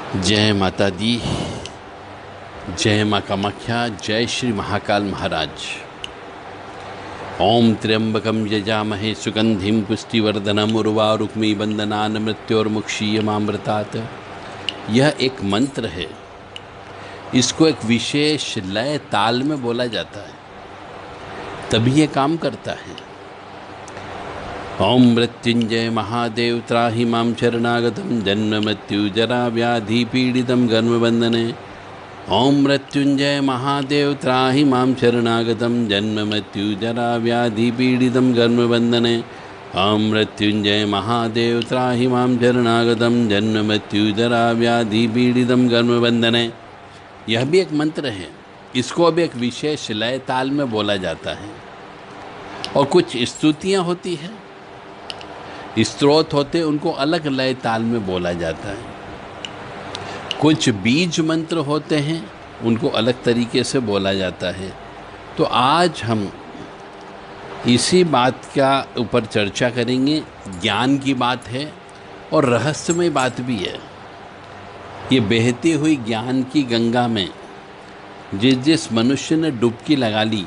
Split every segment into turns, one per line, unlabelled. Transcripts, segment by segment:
जय माता दी, जय माँ कामाख्या, जय श्री महाकाल महाराज। ओम त्र्यंबकम यजामहे सुगंधिम पुष्टिवर्धनम उर्वारुक्मी बंदनान मृत्योर्मुक्षीयमामृतात्। यह एक मंत्र है। इसको एक विशेष लय ताल में बोला जाता है, तभी ये काम करता है। ओम मृत्युंजय महादेव त्राहि मां शरणागतं जन्म मृत्यु जरा व्याधि पीड़ितं गर्मबंधने। ओम मृत्युंजय महादेव त्राहि मां शरणागतं जन्म मृत्यु जरा व्याधि पीड़ितं गर्मबंधने। ओम मृत्युंजय महादेव त्राहि मां शरणागतं जन्म मृत्यु जरा व्याधि पीड़ितं गर्मबंधने। यह भी एक मंत्र है। इसको भी एक विशेष लय ताल में बोला जाता है। और कुछ स्तुतियाँ होती हैं, स्तोत्र होते, उनको अलग लय ताल में बोला जाता है। कुछ बीज मंत्र होते हैं, उनको अलग तरीके से बोला जाता है। तो आज हम इसी बात का ऊपर चर्चा करेंगे। ज्ञान की बात है और रहस्यमय बात भी है। ये बहती हुई ज्ञान की गंगा में जिस मनुष्य ने डुबकी लगा ली,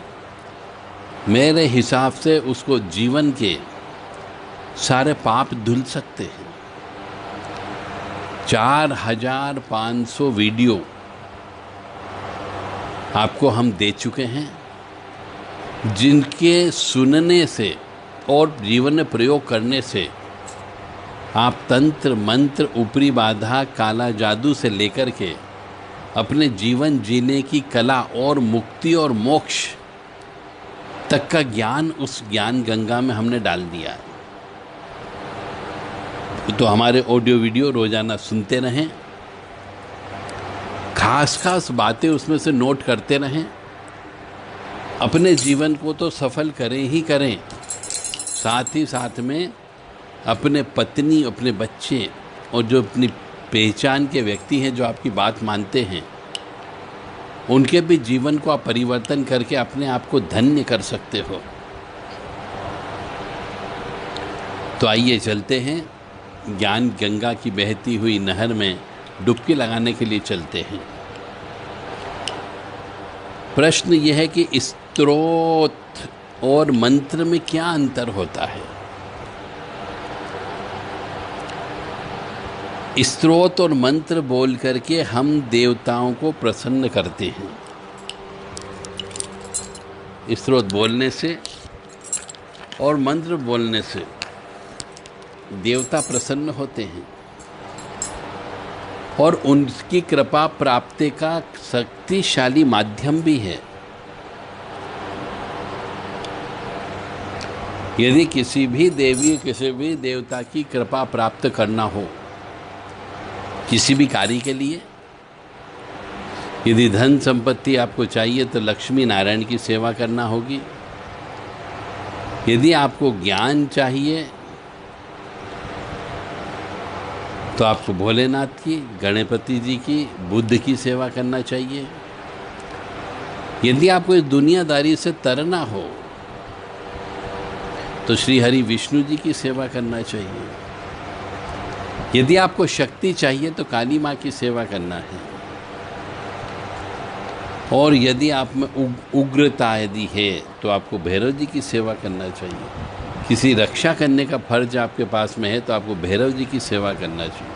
मेरे हिसाब से उसको जीवन के सारे पाप धुल सकते हैं। 4500 वीडियो आपको हम दे चुके हैं, जिनके सुनने से और जीवन में प्रयोग करने से आप तंत्र मंत्र, ऊपरी बाधा, काला जादू से लेकर के अपने जीवन जीने की कला और मुक्ति और मोक्ष तक का ज्ञान उस ज्ञान गंगा में हमने डाल दिया है। तो हमारे ऑडियो वीडियो रोजाना सुनते रहें, खास बातें उसमें से नोट करते रहें। अपने जीवन को तो सफल करें ही करें, साथ ही साथ में अपने पत्नी, अपने बच्चे और जो अपनी पहचान के व्यक्ति हैं, जो आपकी बात मानते हैं, उनके भी जीवन को आप परिवर्तन करके अपने आप को धन्य कर सकते हो। तो आइए चलते हैं, ज्ञान गंगा की बहती हुई नहर में डुबकी लगाने के लिए चलते हैं। प्रश्न यह है कि स्तोत्र और मंत्र में क्या अंतर होता है। स्तोत्र और मंत्र बोल करके हम देवताओं को प्रसन्न करते हैं। स्तोत्र बोलने से और मंत्र बोलने से देवता प्रसन्न होते हैं और उनकी कृपा प्राप्ति का शक्तिशाली माध्यम भी है। यदि किसी भी देवी, किसी भी देवता की कृपा प्राप्त करना हो, किसी भी कार्य के लिए, यदि धन संपत्ति आपको चाहिए तो लक्ष्मी नारायण की सेवा करना होगी। यदि आपको ज्ञान चाहिए तो आपको भोलेनाथ की, गणपति जी की, बुद्ध की सेवा करना चाहिए। यदि आपको इस दुनियादारी से तरना हो तो श्री हरि विष्णु जी की सेवा करना चाहिए। यदि आपको शक्ति चाहिए तो काली माँ की सेवा करना है। और यदि आप में उग्रता यदि है तो आपको भैरव जी की सेवा करना चाहिए। किसी रक्षा करने का फर्ज आपके पास में है तो आपको भैरव जी की सेवा करना चाहिए।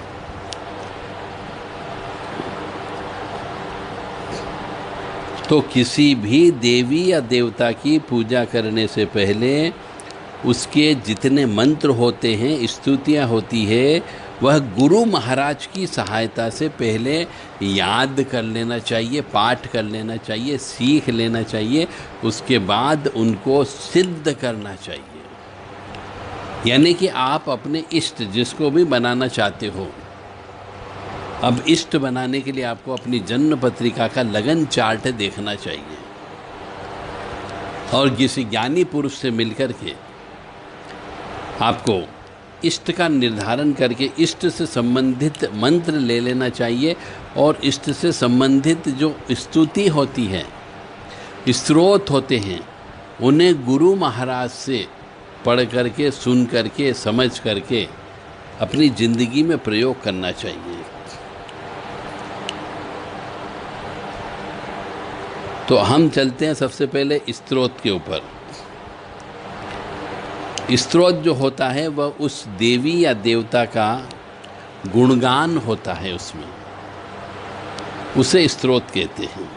तो किसी भी देवी या देवता की पूजा करने से पहले उसके जितने मंत्र होते हैं, स्तुतियाँ होती है, वह गुरु महाराज की सहायता से पहले याद कर लेना चाहिए, पाठ कर लेना चाहिए, सीख लेना चाहिए। उसके बाद उनको सिद्ध करना चाहिए। यानी कि आप अपने इष्ट, जिसको भी बनाना चाहते हो, अब इष्ट बनाने के लिए आपको अपनी जन्म पत्रिका का लगन चार्ट देखना चाहिए और किसी ज्ञानी पुरुष से मिलकर के आपको इष्ट का निर्धारण करके इष्ट से संबंधित मंत्र ले लेना चाहिए। और इष्ट से संबंधित जो स्तुति होती है, स्तोत्र होते हैं, उन्हें गुरु महाराज से पढ़ करके, सुन करके, समझ करके अपनी ज़िंदगी में प्रयोग करना चाहिए। तो हम चलते हैं सबसे पहले स्तोत्र के ऊपर। स्तोत्र जो होता है वह उस देवी या देवता का गुणगान होता है, उसमें उसे स्तोत्र कहते हैं।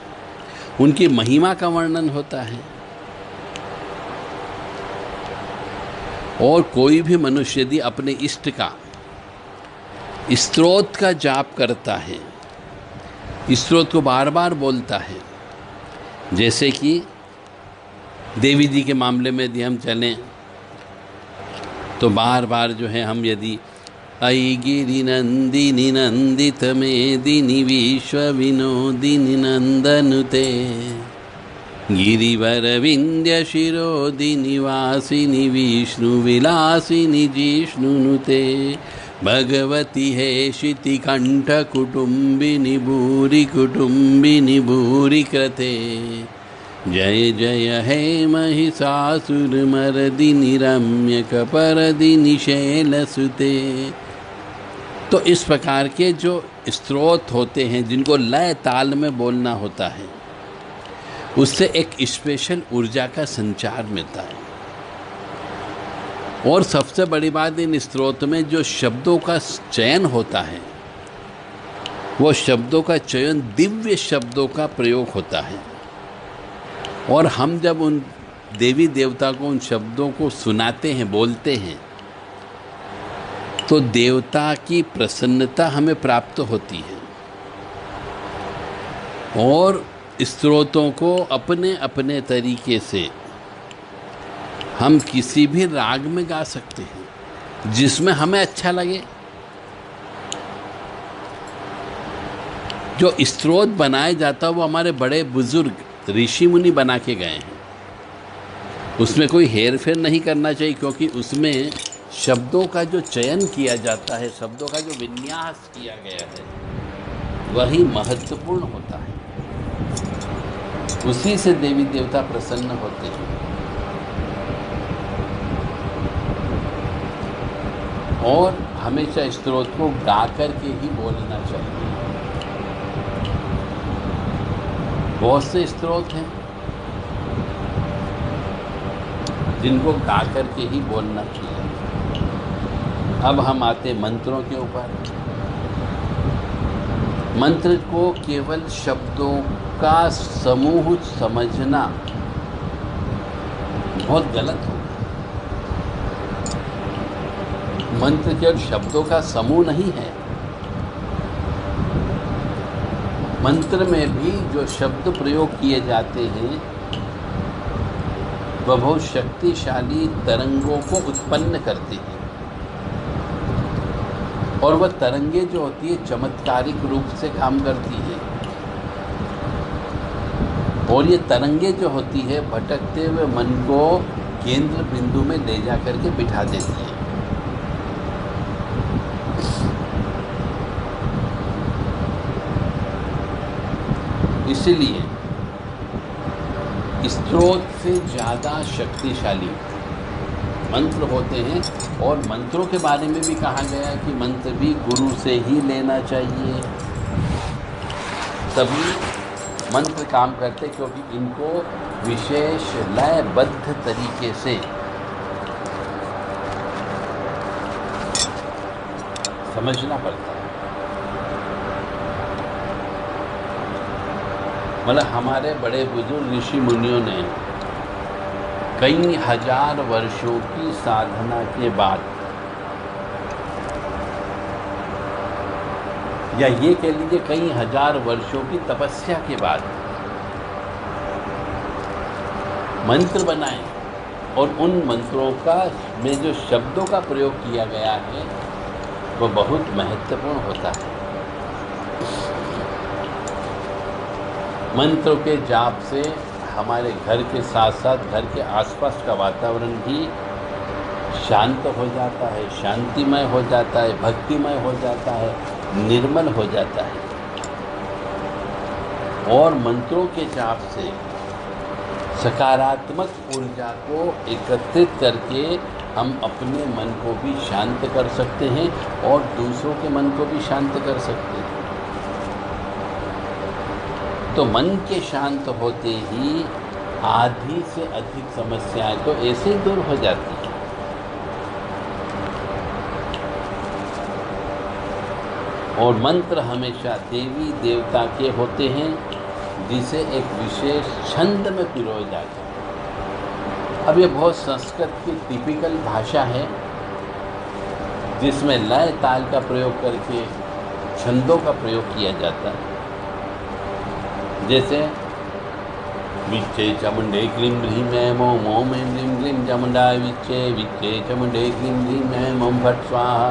उनकी महिमा का वर्णन होता है। और कोई भी मनुष्य यदि अपने इष्ट का स्तोत्र का जाप करता है, स्तोत्र को बार बार बोलता है, जैसे कि देवी जी के मामले में यदि हम चलें तो बार बार जो है हम यदि ऐ गिरि नंदिनी नंदित मेदिनी विश्व विनोदिनी नंदनुते गिरिवर विंध्य शिरोदिनी वासिनी विष्णु विलासिनी जिष्णुनुते भगवती हे शिति कंठ कुटुंबिनी भूरि कृते जय जय हे महिषासुरमर्दिनी रम्य कपरदिनी शैलसुते। तो इस प्रकार के जो स्तोत्र होते हैं जिनको लय ताल में बोलना होता है, उससे एक स्पेशल ऊर्जा का संचार मिलता है। और सबसे बड़ी बात, इन स्तोत्र में जो शब्दों का चयन होता है, वो शब्दों का चयन दिव्य शब्दों का प्रयोग होता है। और हम जब उन देवी देवता को उन शब्दों को सुनाते हैं, बोलते हैं, तो देवता की प्रसन्नता हमें प्राप्त होती है। और स्तोत्रों को अपने अपने तरीके से हम किसी भी राग में गा सकते हैं जिसमें हमें अच्छा लगे। जो स्तोत्र बनाया जाता वो हमारे बड़े बुजुर्ग ऋषि मुनि बना के गए हैं। उसमें कोई हेर फेर नहीं करना चाहिए, क्योंकि उसमें शब्दों का जो चयन किया जाता है, शब्दों का जो विन्यास किया गया है, वही महत्वपूर्ण होता है। उसी से देवी देवता प्रसन्न होते हैं। और हमेशा स्तोत्र को गा कर के ही बोलना चाहिए। बहुत से स्तोत्र हैं जिनको गा कर के ही बोलना चाहिए। अब हम आते मंत्रों के ऊपर। मंत्र को केवल शब्दों का समूह समझना बहुत गलत होगा। मंत्र केवल शब्दों का समूह नहीं है। मंत्र में भी जो शब्द प्रयोग किए जाते हैं वह बहुत शक्तिशाली तरंगों को उत्पन्न करते हैं। और वह तरंगे जो होती है चमत्कारिक रूप से काम करती है। और ये तरंगे जो होती है भटकते हुए मन को केंद्र बिंदु में ले जा करके बिठा देती है। इसलिए स्तोत्र से ज़्यादा शक्तिशाली मंत्र होते हैं। और मंत्रों के बारे में भी कहा गया है कि मंत्र भी गुरु से ही लेना चाहिए, तभी मंत्र काम करते, क्योंकि इनको विशेष लयबद्ध तरीके से समझना पड़ता है। मतलब हमारे बड़े बुजुर्ग ऋषि मुनियों ने कई हजार वर्षों की साधना के बाद, या ये कह लीजिए कई हजार वर्षों की तपस्या के बाद मंत्र बनाए। और उन मंत्रों का में जो शब्दों का प्रयोग किया गया है वो बहुत महत्वपूर्ण होता है। मंत्रों के जाप से हमारे घर के साथ साथ घर के आसपास का वातावरण भी शांत हो जाता है, शांतिमय हो जाता है, भक्तिमय हो जाता है, निर्मल हो जाता है। और मंत्रों के जाप से सकारात्मक ऊर्जा को एकत्रित करके हम अपने मन को भी शांत कर सकते हैं और दूसरों के मन को भी शांत कर सकते हैं। तो तो मन के शांत होते ही आधी से अधिक समस्याएं तो ऐसे ही दूर हो जाती हैं। और मंत्र हमेशा देवी देवता के होते हैं, जिसे एक विशेष छंद में पिरोया जाता है। अब ये बहुत संस्कृत की टिपिकल भाषा है, जिसमें लय ताल का प्रयोग करके छंदों का प्रयोग किया जाता है। जैसे विच्चे चमुंडे क्लीं ह्रीं ऐं ॐ ॐ ऐं ह्रीं क्लीं चामुंडाय विच्चे विच्चे चमुंडे क्लीं ह्रीं ऐं ॐ फट् स्वाहा।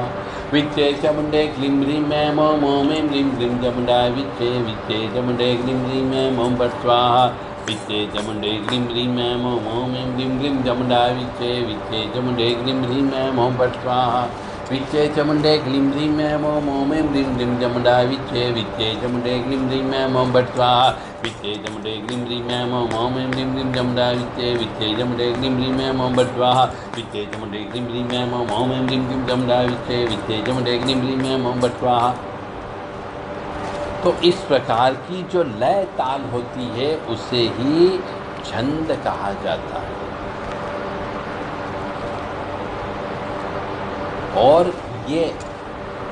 विच्चे चमुंडे क्लीं ह्रीं ऐं ॐ ॐ ऐं ह्रीं क्लीं चामुंडाय विच्चे विच्चे चमुंडे क्लीं ह्रीं ऐं ॐ फट् स्वाहा। विच्चे चमुंडे क्लीं ह्रीं ऐं ॐ ॐ ऐं ह्रीं क्लीं चामुंडाय विच्चे विच्चे चमुंडे क्लीं ह्रीं ऐं ॐ फट् स्वाहा। विच्चे चमुंडे क्लीं ह्रीं ऐं ॐ ॐ ऐं ह्रीं क्लीं चामुंडाय विच्चे विच्चे चमुंडे क्लीं ह्रीं ऐं ॐ फट् स्वाहा। विच्चे चमुंडे क्लीं ह्रीं ऐं ॐ ॐ ऐं ह्रीं क्लीं चामुंडाय विच्चे विच्चे चमुंडे क्लीं ह्रीं ऐं ॐ फट् स्वाहा। विच्चे चमुंडे क्लीं ह्रीं ऐं ॐ ॐ ऐं ह्रीं क्लीं चामुंडाय विच्चे विच्चे चमुंडे क्लीं ह्रीं ऐं ॐ फट् स्वाहा। तो इस प्रकार की जो लय ताल होती है उसे ही छंद कहा जाता है। और ये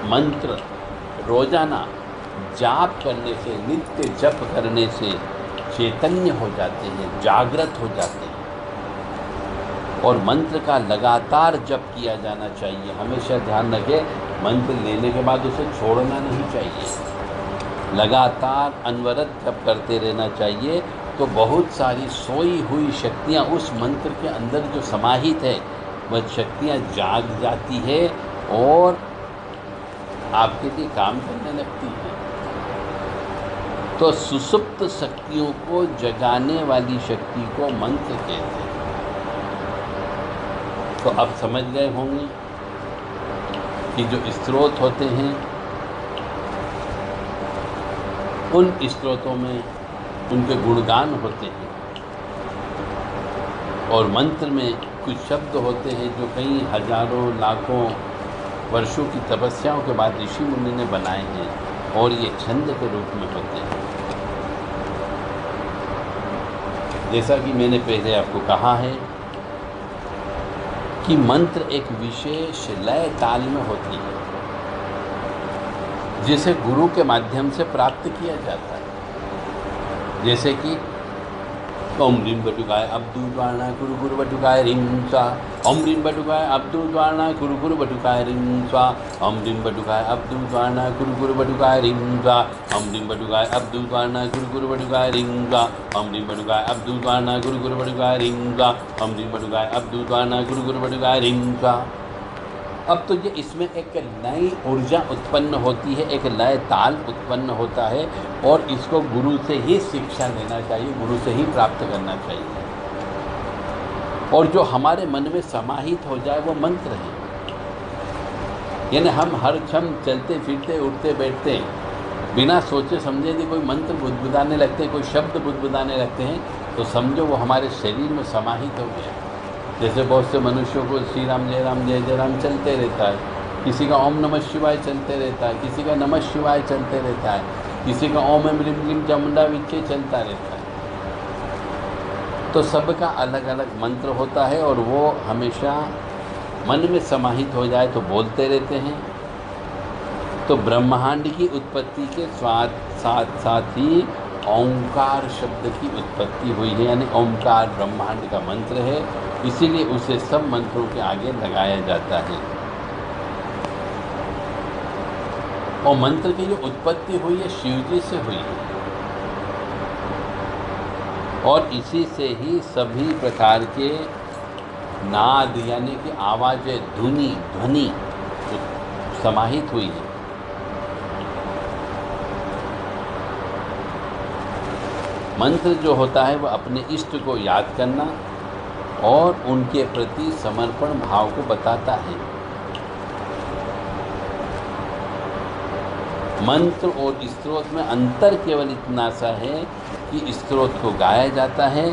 मंत्र रोजाना जाप करने से, नित्य जप करने से चैतन्य हो जाते हैं, जागृत हो जाते हैं। और मंत्र का लगातार जप किया जाना चाहिए। हमेशा ध्यान रखें, मंत्र लेने के बाद उसे छोड़ना नहीं चाहिए, लगातार अनवरत जप करते रहना चाहिए। तो बहुत सारी सोई हुई शक्तियाँ उस मंत्र के अंदर जो समाहित है, वह शक्तियाँ जाग जाती है और आपके लिए काम करने लगती है। तो सुसुप्त शक्तियों को जगाने वाली शक्ति को मंत्र कहते हैं। तो अब समझ गए होंगे कि जो स्त्रोत होते हैं, उन स्त्रोतों में उनके गुणगान होते हैं। और मंत्र में कुछ शब्द होते हैं जो कई हजारों लाखों वर्षों की तपस्याओं के बाद ऋषि मुनि ने बनाए हैं, और ये छंद के रूप में होते हैं। जैसा कि मैंने पहले आपको कहा है कि मंत्र एक विशेष लय ताल में होती है, जिसे गुरु के माध्यम से प्राप्त किया जाता है। जैसे कि ओम ह्रीं बटुकाय अब्दु द्वारणा गुरु गुरु बटुकाय ह्रीं स्वा। ओम ह्रीं बटुकाय अब्दु द्वारणा गुरु गुरु बटुकाय ह्रीं स्वा। ओम ह्रीं बटुकाय अब्दु द्वारणा गुरु गुरु बटुकाय ह्रीं स्वा। ओम ह्रीं बटुकाय अब्दु द्वारणा गुरु गुरु बटुकाय ह्रीं स्वा। ओम ह्रीं बटुकाय अब्दु द्वारणा गुरु गुरु बटुकाय ह्रीं स्वा। ओम ह्रीं बटुकाय अब्दु द्वारणा गुरु गुरु बटुकाय ह्रीं स्वा। अब तो ये इसमें एक नई ऊर्जा उत्पन्न होती है, एक लय ताल उत्पन्न होता है, और इसको गुरु से ही शिक्षा लेना चाहिए, गुरु से ही प्राप्त करना चाहिए। और जो हमारे मन में समाहित हो जाए वो मंत्र है। यानी हम हर क्षण चलते फिरते उठते बैठते बिना सोचे समझे यदि कोई मंत्र बुदबुदाने लगते हैं, कोई शब्द बुदबुदाने लगते हैं, तो समझो वो हमारे शरीर में समाहित हो गया। जैसे बहुत से मनुष्यों को श्री राम जय जय राम चलते रहता है, किसी का ओम नमः शिवाय चलते रहता है, किसी का नमः शिवाय चलते रहता है, किसी का ओम ऐं ह्रीं क्लीं चामुंडा विच्चे चलता रहता है। तो सबका अलग अलग मंत्र होता है, और वो हमेशा मन में समाहित हो जाए तो बोलते रहते हैं। तो ब्रह्मांड की उत्पत्ति के साथ साथ ही ओंकार शब्द की उत्पत्ति हुई है, यानी ओंकार ब्रह्मांड का मंत्र है, इसीलिए उसे सब मंत्रों के आगे लगाया जाता है। और मंत्र की जो उत्पत्ति हुई है शिव जी से हुई है, और इसी से ही सभी प्रकार के नाद यानी कि आवाज़ें, ध्वनि समाहित हुई है। मंत्र जो होता है वह अपने इष्ट को याद करना और उनके प्रति समर्पण भाव को बताता है। मंत्र और स्तोत्र में अंतर केवल इतना सा है कि स्तोत्र को गाया जाता है,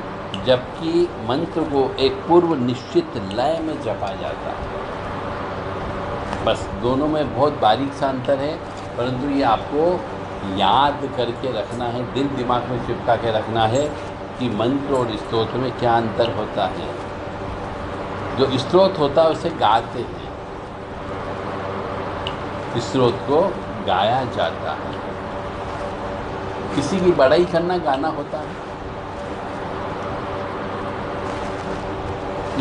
जबकि मंत्र को एक पूर्व निश्चित लय में जपा जाता है। बस दोनों में बहुत बारीक सा अंतर है, परंतु ये आपको याद करके रखना है, दिल दिमाग में चिपका के रखना है कि मंत्र और स्तोत्र में क्या अंतर होता है। जो स्तोत्र होता है उसे गाते हैं, स्तोत्र को गाया जाता है। किसी की बड़ाई करना गाना होता है,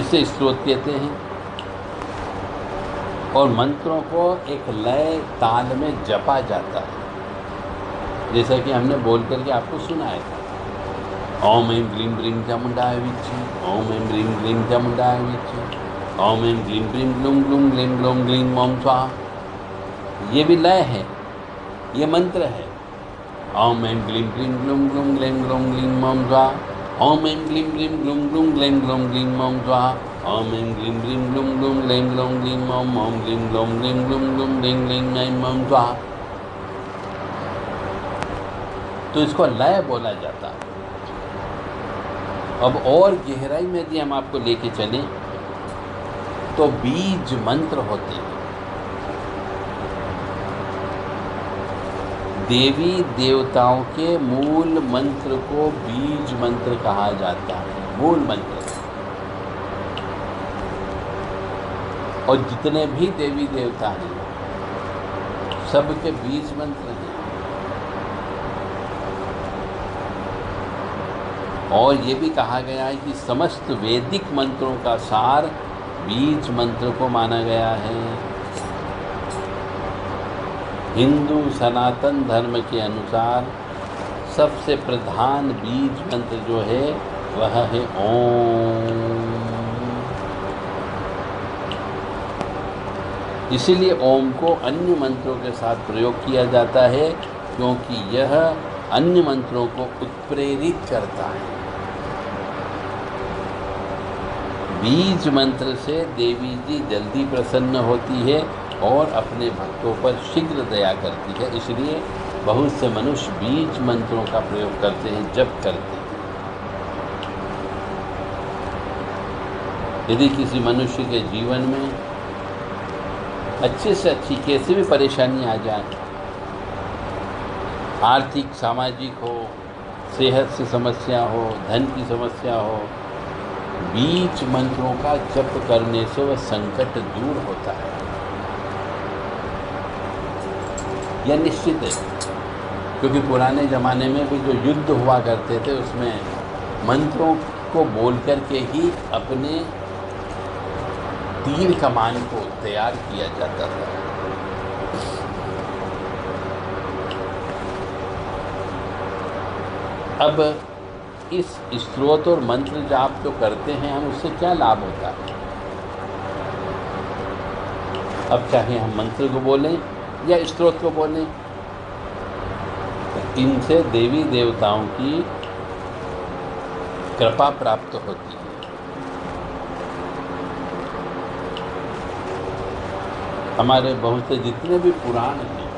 इसे स्तोत्र कहते हैं। और मंत्रों को एक लय ताल में जपा जाता है, जैसा कि हमने बोल करके आपको सुनाया था। ओम ऐं ग्लीं ग्लीं चामुंडाय विच्छि, ओम ऐं ग्लीं ग्लीं चामुंडाय विच्छि, ओम ऐं ग्लीं ग्लीं ग्लूं ग्लूं ग्लीं ग्लूं ग्लीं ओम स्वाहा। ये भी लय है, ये मंत्र है। ओम ऐं ग्लीं ग्लीं ग्लूं ग्लूं ग्लीं ग्लूं ग्लीं ओम स्वाहा। ओम ऐं ग्लीं ग्लीं ग्लूं ग्लूं ग्लीं ग्लूं ग्लीं ओम स्वाहा। ओम ऐं ग्लीं ग्लीं ग्लूं ग्लूं ग्लीं ग्लूं ग्लीं ओम ग्लीं ग्लूं ग्लीं ग्लूं ग्लूं ग्लीं ग्लीं ऐं ओम स्वाहा। तो इसको लय बोला जाता है। अब और गहराई में यदि हम आपको लेके चलें तो बीज मंत्र होते हैं। देवी देवताओं के मूल मंत्र को बीज मंत्र कहा जाता है, मूल मंत्र। और जितने भी देवी देवता हैं सबके बीज मंत्र हैं। और ये भी कहा गया है कि समस्त वैदिक मंत्रों का सार बीज मंत्र को माना गया है। हिंदू सनातन धर्म के अनुसार सबसे प्रधान बीज मंत्र जो है वह है ओम। इसीलिए ओम को अन्य मंत्रों के साथ प्रयोग किया जाता है, क्योंकि यह अन्य मंत्रों को उत्प्रेरित करता है। बीज मंत्र से देवी जी जल्दी प्रसन्न होती है और अपने भक्तों पर शीघ्र दया करती है। इसलिए बहुत से मनुष्य बीज मंत्रों का प्रयोग करते हैं, जप करते हैं। यदि किसी मनुष्य के जीवन में अच्छे से अच्छी कैसी भी परेशानी आ जाए, आर्थिक सामाजिक हो, सेहत से समस्या हो, धन की समस्या हो, बीज मंत्रों का जप करने से वह संकट दूर होता है। यह निश्चित है, क्योंकि पुराने ज़माने में भी जो युद्ध हुआ करते थे उसमें मंत्रों को बोल करके ही अपने तीर कमान को तैयार किया जाता था। अब इस स्तोत्र और मंत्र जाप जो करते हैं हम, उससे क्या लाभ होता है? अब चाहे हम मंत्र को बोलें या स्तोत्र को बोलें, इनसे देवी देवताओं की कृपा प्राप्त होती है। हमारे बहुत से जितने भी पुराण हैं,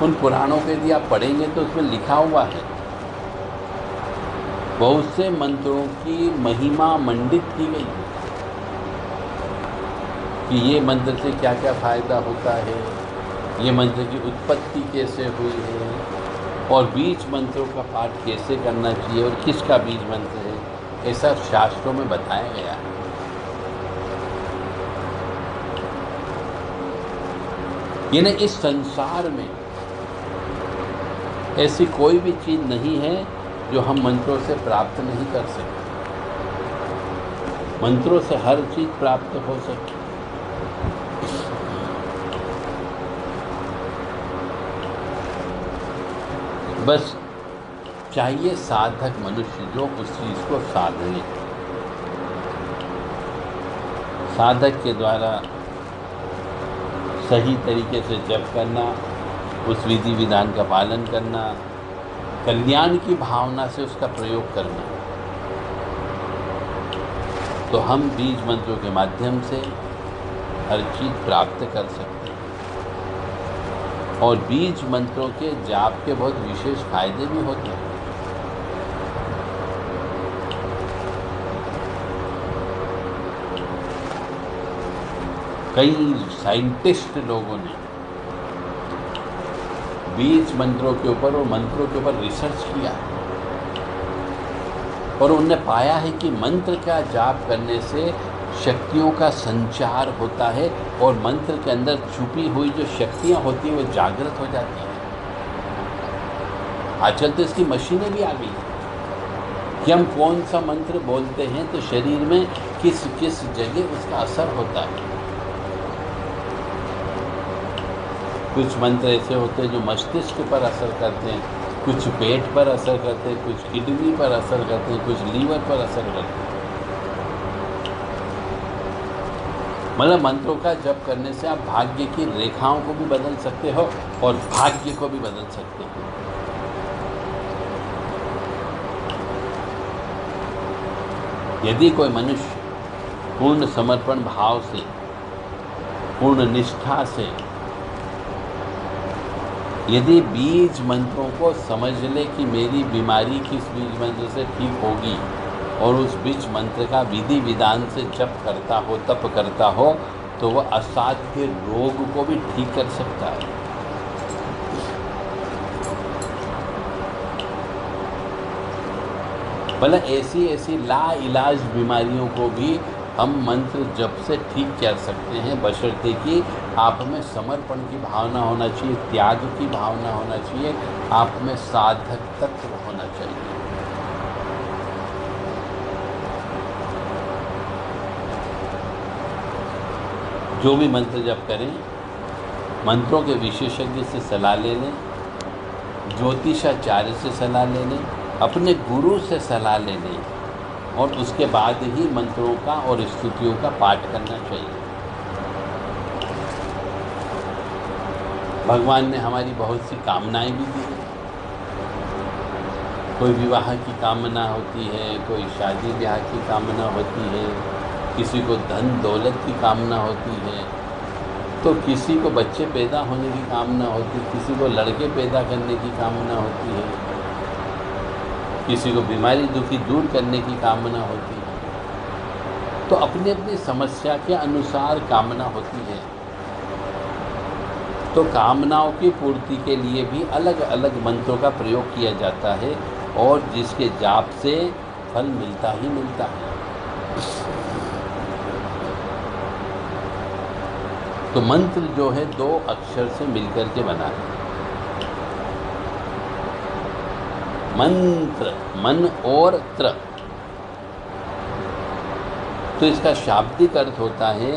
उन पुराणों के यदि आप पढ़ेंगे तो उसमें लिखा हुआ है, बहुत से मंत्रों की महिमा मंडित की गई है कि ये मंत्र से क्या क्या फायदा होता है, ये मंत्र की उत्पत्ति कैसे हुई है, और बीज मंत्रों का पाठ कैसे करना चाहिए और किसका बीज मंत्र है, ऐसा शास्त्रों में बताया गया है। यानी इस संसार में ऐसी कोई भी चीज़ नहीं है जो हम मंत्रों से प्राप्त नहीं कर सकते। मंत्रों से हर चीज़ प्राप्त हो सकती। बस चाहिए साधक मनुष्य जो उस चीज़ को साधे। साधक के द्वारा सही तरीके से जप करना, उस विधि विधान का पालन करना, कल्याण की भावना से उसका प्रयोग करना, तो हम बीज मंत्रों के माध्यम से हर चीज़ प्राप्त कर सकते हैं। और बीज मंत्रों के जाप के बहुत विशेष फायदे भी होते हैं। कई साइंटिस्ट लोगों ने बीज मंत्रों के ऊपर और मंत्रों के ऊपर रिसर्च किया और उनने पाया है कि मंत्र का जाप करने से शक्तियों का संचार होता है और मंत्र के अंदर छुपी हुई जो शक्तियाँ होती हैं वो जागृत हो जाती हैं। आजकल तो इसकी मशीनें भी आ गई हैं कि हम कौन सा मंत्र बोलते हैं तो शरीर में किस किस जगह उसका असर होता है। कुछ मंत्र ऐसे होते हैं जो मस्तिष्क पर असर करते हैं, कुछ पेट पर असर करते हैं, कुछ किडनी पर असर करते हैं, कुछ लीवर पर असर करते हैं। मतलब मंत्रों का जप करने से आप भाग्य की रेखाओं को भी बदल सकते हो और भाग्य को भी बदल सकते हो। यदि कोई मनुष्य पूर्ण समर्पण भाव से, पूर्ण निष्ठा से यदि बीज मंत्रों को समझ ले कि मेरी बीमारी किस बीज मंत्र से ठीक होगी और उस बीज मंत्र का विधि विधान से जप करता हो, तप करता हो, तो वह असाध्य रोग को भी ठीक कर सकता है। भला ऐसी लाइलाज बीमारियों को भी हम मंत्र जप से ठीक कर सकते हैं, बशर्ते कि आप में समर्पण की भावना होना चाहिए, त्याग की भावना होना चाहिए, आप में साधक तत्व होना चाहिए। जो भी मंत्र जप करें, मंत्रों के विशेषज्ञ से सलाह ले लें, ज्योतिषाचार्य से सलाह ले लें, अपने गुरु से सलाह ले लें और उसके बाद ही मंत्रों का और स्तुतियों का पाठ करना चाहिए। भगवान ने हमारी बहुत सी कामनाएं भी दी हैं। कोई विवाह की कामना होती है, कोई शादी ब्याह की कामना होती है, किसी को धन दौलत की कामना होती है, तो किसी को बच्चे पैदा होने की कामना होती है, किसी को लड़के पैदा करने की कामना होती है, किसी को बीमारी दुखी दूर करने की कामना होती है। तो अपनी अपनी समस्या के अनुसार कामना होती है। तो कामनाओं की पूर्ति के लिए भी अलग अलग मंत्रों का प्रयोग किया जाता है और जिसके जाप से फल मिलता ही मिलता है। तो मंत्र जो है 2 अक्षर से मिलकर के बना है। मंत्र, मन और त्र, तो इसका शाब्दिक अर्थ होता है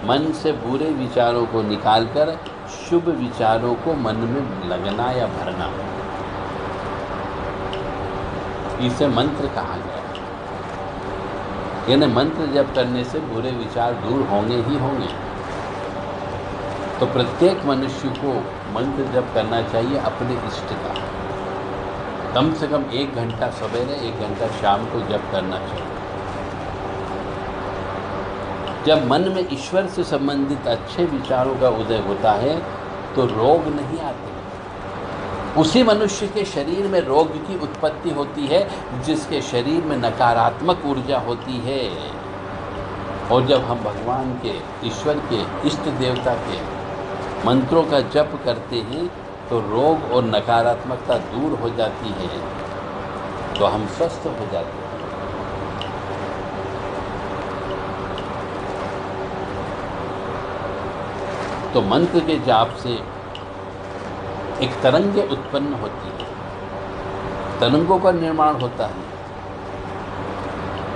मन से बुरे विचारों को निकालकर शुभ विचारों को मन में लगना या भरना। इसे मंत्र कहा गया है। यानी मंत्र जप करने से बुरे विचार दूर होंगे ही होंगे। तो प्रत्येक मनुष्य को मंत्र जप करना चाहिए अपने इष्ट का। कम से कम 1 घंटा सवेरे, 1 घंटा शाम को जप करना चाहिए। जब मन में ईश्वर से संबंधित अच्छे विचारों का उदय होता है तो रोग नहीं आते। उसी मनुष्य के शरीर में रोग की उत्पत्ति होती है जिसके शरीर में नकारात्मक ऊर्जा होती है। और जब हम भगवान के, ईश्वर के, इष्ट देवता के मंत्रों का जप करते हैं तो रोग और नकारात्मकता दूर हो जाती है, तो हम स्वस्थ हो जाते हैं। तो मंत्र के जाप से एक तरंगे उत्पन्न होती है, तरंगों का निर्माण होता है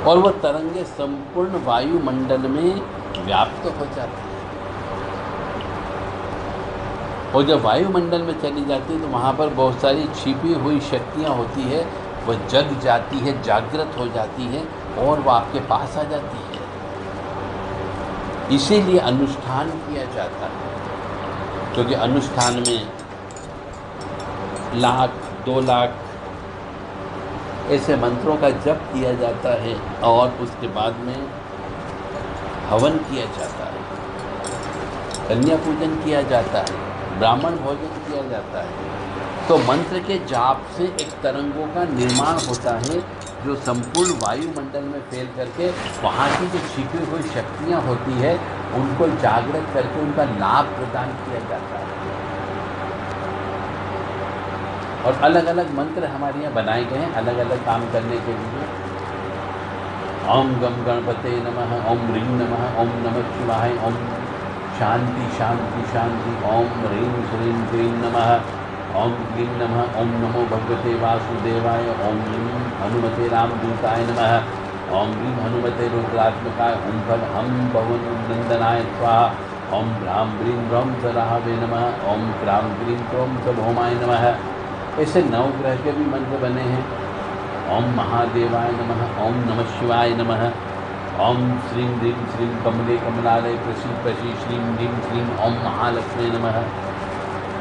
और वह तरंगे संपूर्ण वायुमंडल में व्याप्त हो जाती है। और जब वायुमंडल में चली जाती है तो वहाँ पर बहुत सारी छिपी हुई शक्तियाँ होती है, वह जग जाती है, जागृत हो जाती है और वह आपके पास आ जाती है। इसीलिए अनुष्ठान किया जाता है, क्योंकि अनुष्ठान में 1 लाख 2 लाख ऐसे मंत्रों का जप किया जाता है और उसके बाद में हवन किया जाता है, कन्या पूजन किया जाता है, ब्राह्मण भोजन किया जाता है। तो मंत्र के जाप से एक तरंगों का निर्माण होता है जो संपूर्ण वायुमंडल में फैल करके वहाँ की जो छिपी हुई शक्तियाँ होती है उनको जागृत करके उनका लाभ प्रदान किया जाता है। और अलग अलग मंत्र हमारे यहाँ बनाए गए हैं अलग अलग काम करने के लिए। ओम गम गणपते नमः, ओम ह्रीं नमः, ओम नमः शिवाय, ओम शांति शांति शांति, ओम ह्रीं श्रीं क्रीं नमः, ओम क्लीं नमः, ओम नमो भगवते वासुदेवाय, ओम हनुमते रामदूताय नमः, ओम ह्रीं हनुमते रुद्रात्मकाय, ओम फल हम भवन नंदनाय स्वाहा, ओम भ्रां ब्रीं ब्रह्म सराहवे नमः, ओम क्रां क्रीं क्रों च भौमाय नमः। ऐसे 9 ग्रह के भी मंत्र बने हैं। ओम महादेवाय नमः, ओम नमः शिवाय नमः, ओम श्रीं ह्रीं श्रीं कमले कमलालय प्रसीद प्रसीद श्रीं ह्रीं श्रीं ओम महालक्ष्मी नमः।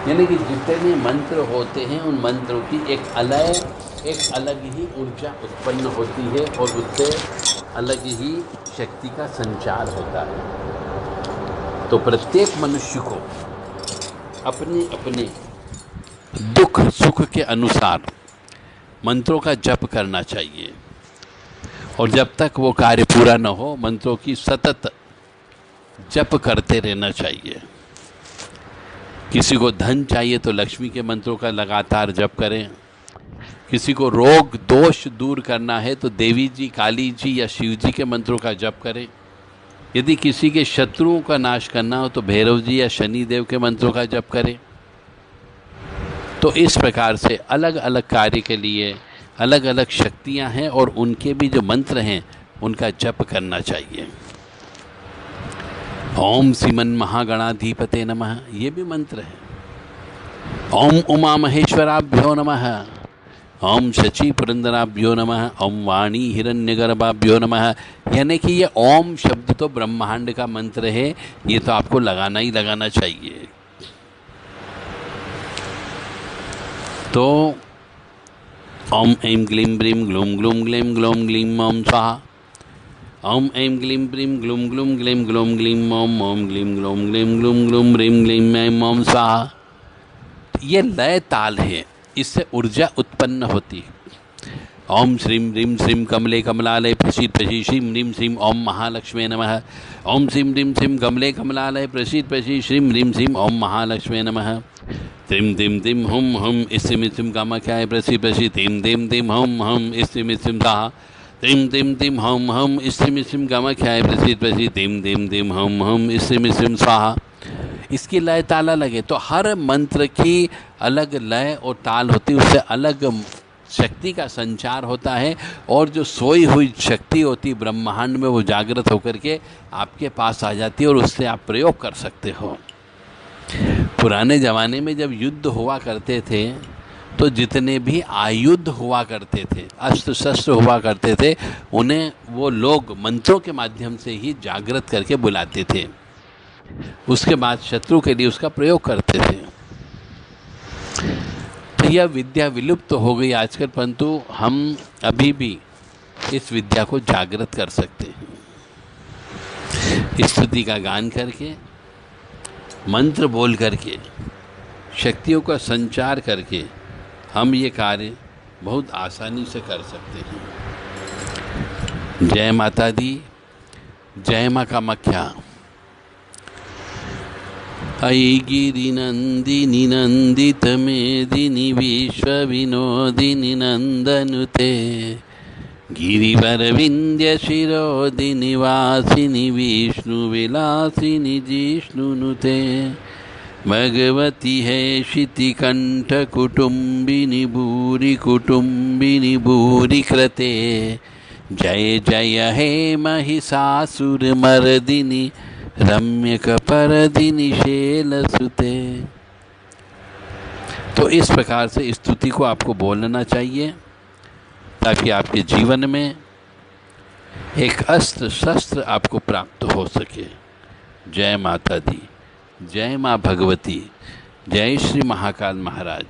यानी कि जितने मंत्र होते हैं उन मंत्रों की एक अलग ही ऊर्जा उत्पन्न होती है और उससे अलग ही शक्ति का संचार होता है। तो प्रत्येक मनुष्य को अपने अपने दुख सुख के अनुसार मंत्रों का जप करना चाहिए और जब तक वो कार्य पूरा न हो मंत्रों की सतत जप करते रहना चाहिए। किसी को धन चाहिए तो लक्ष्मी के मंत्रों का लगातार जप करें। किसी को रोग दोष दूर करना है तो देवी जी, काली जी या शिव जी के मंत्रों का जप करें। यदि किसी के शत्रुओं का नाश करना हो तो भैरव जी या शनि देव के मंत्रों का जप करें। तो इस प्रकार से अलग अलग कार्य के लिए अलग अलग शक्तियां हैं और उनके भी जो मंत्र हैं उनका जप करना चाहिए। ओम श्रीमन महागणाधिपते नमः, ये भी मंत्र है। ओम उमा महेश्वराभ्यो नमः, ओम शचि पुरंदराभ्यो नमः, ओम वाणी हिरण्यगर्भाभ्यो नमः। यानी कि ये ओम शब्द तो ब्रह्मांड का मंत्र है, ये तो आपको लगाना ही लगाना चाहिए। तो ओम ऐं ग्लीं ब्रीं ग्लूं ग्लूं ग्लीं ग्लौं ग्लीं ओम स्वाहा, ओम ऐं ग्लीं ब्रीं ग्लूं ग्लूं ग्लीं ग्लौं ग्लीं ओम ग्लीं ग्लौं ग्लीं ग्लूं ग्लूं ब्रीं ग्लीं ऐं ओम स्वाहा। ये लय ताल है, इससे ऊर्जा उत्पन्न होती है। ओम श्रीं ह्रीं श्रीं कमले कमलालय प्रसीद प्रसीद श्रीं ह्रीं श्रीं ओम महालक्ष्मी नमः। ओम श्रीं ह्रीं श्रीं कमले कमलालय प्रसीद प्रसीद श्रीं ह्रीं श्रीं ओम महालक्ष्मी नमः। त्रिं तिं तिं हुम हुम इस्म इस्म कामाख्याय प्रसीद प्रसीद तिं तिं तिं हुम हुम इस्म इस्म स्वाहा। तिं तिं तिं हुम हुम इस्म इस्म कामाख्याय प्रसीद प्रसीद तिं तिं तिं हुम हुम इस्म इस्म स्वाहा। इसकी लय ताल अलग है, तो हर मंत्र की अलग लय और ताल होती है, उससे अलग शक्ति का संचार होता है और जो सोई हुई शक्ति होती ब्रह्मांड में वो जागृत होकर के आपके पास आ जाती है और उससे आप प्रयोग कर सकते हो। पुराने ज़माने में जब युद्ध हुआ करते थे तो जितने भी आयुध हुआ करते थे, अस्त्र शस्त्र हुआ करते थे, उन्हें वो लोग मंत्रों के माध्यम से ही जागृत करके बुलाते थे। उसके बाद शत्रु के लिए उसका प्रयोग करते थे। तो यह विद्या विलुप्त तो हो गई आजकल, परंतु हम अभी भी इस विद्या को जागृत कर सकते हैं। स्तुति का गान करके, मंत्र बोल करके, शक्तियों का संचार करके हम ये कार्य बहुत आसानी से कर सकते हैं। जय माता दी, जय माँ कामाख्या। अयि गिरिनन्दिनि नन्दित मेदिनि विश्वविनोदिनि नन्दनुते, गिरिवरविन्द्य शिरोदिनि वासिनि विष्णुविलासिनि जिष्णुनुते, भगवती है शितिकण्ठ कुटुम्बिनि भूरि कुटुम्बिनि भूरि कृते, जय जय हे महिषासुरमर्दिनि रम्यकपर्दिनि शैलसुते। तो इस प्रकार से स्तुति को आपको बोलना चाहिए ताकि आपके जीवन में एक अस्त्र शस्त्र आपको प्राप्त हो सके। जय माता दी, जय माँ भगवती, जय श्री महाकाल महाराज।